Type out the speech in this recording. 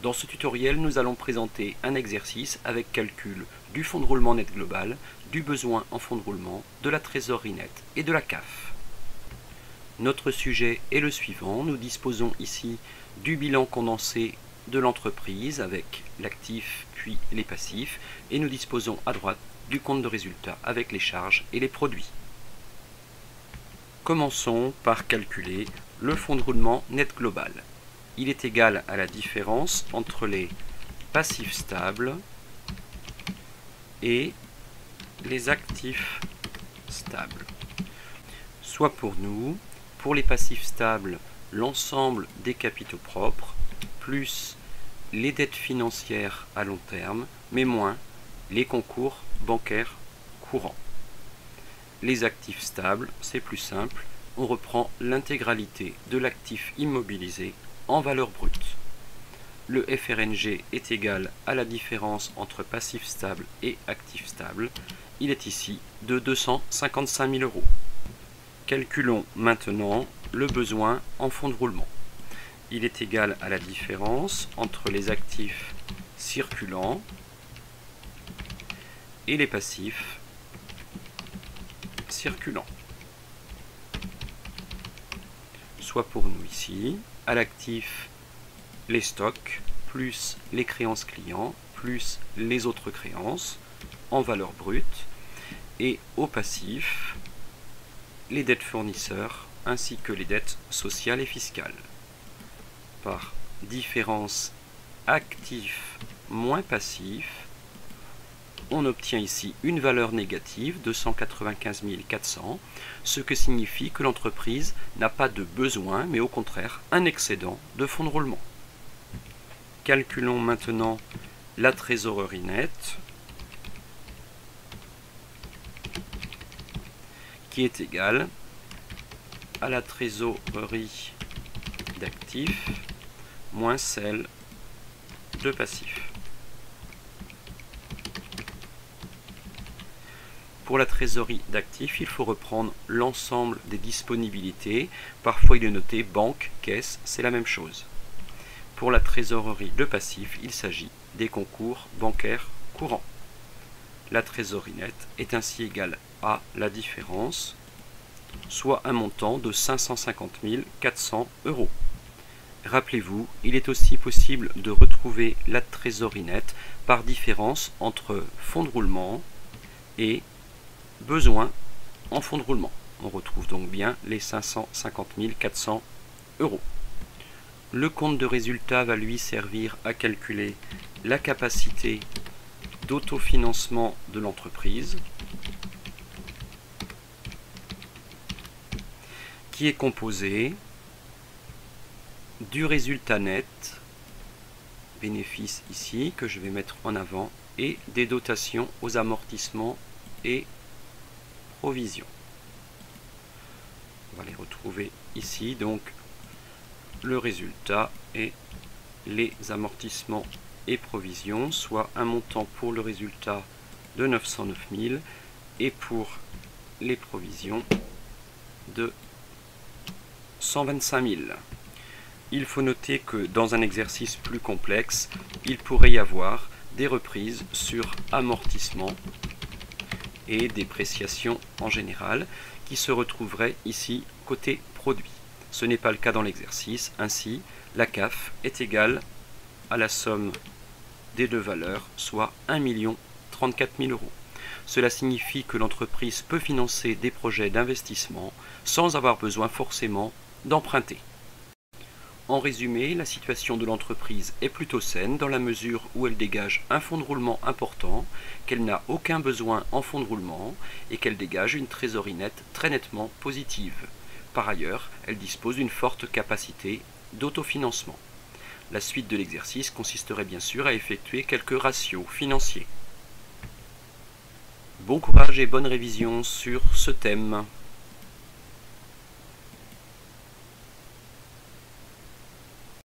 Dans ce tutoriel, nous allons présenter un exercice avec calcul du fonds de roulement net global, du besoin en fonds de roulement, de la trésorerie nette et de la CAF. Notre sujet est le suivant. Nous disposons ici du bilan condensé de l'entreprise avec l'actif puis les passifs et nous disposons à droite du compte de résultat avec les charges et les produits. Commençons par calculer le fonds de roulement net global. Il est égal à la différence entre les passifs stables et les actifs stables. Soit pour nous, pour les passifs stables, l'ensemble des capitaux propres, plus les dettes financières à long terme, mais moins les concours bancaires courants. Les actifs stables, c'est plus simple, on reprend l'intégralité de l'actif immobilisé en valeur brute. Le FRNG est égal à la différence entre passif stable et actif stable. Il est ici de 255 000 euros. Calculons maintenant le besoin en fonds de roulement. Il est égal à la différence entre les actifs circulants et les passifs circulants. Soit pour nous ici, à l'actif, les stocks, plus les créances clients, plus les autres créances, en valeur brute, et au passif, les dettes fournisseurs, ainsi que les dettes sociales et fiscales. Par différence actif moins passif, on obtient ici une valeur négative de 195 400, ce que signifie que l'entreprise n'a pas de besoin, mais au contraire un excédent de fonds de roulement. Calculons maintenant la trésorerie nette, qui est égale à la trésorerie d'actifs moins celle de passifs. Pour la trésorerie d'actifs, il faut reprendre l'ensemble des disponibilités. Parfois, il est noté banque, caisse, c'est la même chose. Pour la trésorerie de passifs, il s'agit des concours bancaires courants. La trésorerie nette est ainsi égale à la différence, soit un montant de 550 400 euros. Rappelez-vous, il est aussi possible de retrouver la trésorerie nette par différence entre fonds de roulement et besoin en fonds de roulement. On retrouve donc bien les 550 400 euros. Le compte de résultat va lui servir à calculer la capacité d'autofinancement de l'entreprise, qui est composé du résultat net, bénéfice ici que je vais mettre en avant, et des dotations aux amortissements et provisions. On va les retrouver ici, donc le résultat et les amortissements et provisions, soit un montant pour le résultat de 909 000 et pour les provisions de 125 000. Il faut noter que dans un exercice plus complexe, il pourrait y avoir des reprises sur amortissement et dépréciation en général qui se retrouveraient ici côté produit. Ce n'est pas le cas dans l'exercice. Ainsi, la CAF est égale à la somme des deux valeurs, soit 1 034 000 euros. Cela signifie que l'entreprise peut financer des projets d'investissement sans avoir besoin forcément d'emprunter. En résumé, la situation de l'entreprise est plutôt saine dans la mesure où elle dégage un fonds de roulement important, qu'elle n'a aucun besoin en fonds de roulement et qu'elle dégage une trésorerie nette très nettement positive. Par ailleurs, elle dispose d'une forte capacité d'autofinancement. La suite de l'exercice consisterait bien sûr à effectuer quelques ratios financiers. Bon courage et bonne révision sur ce thème.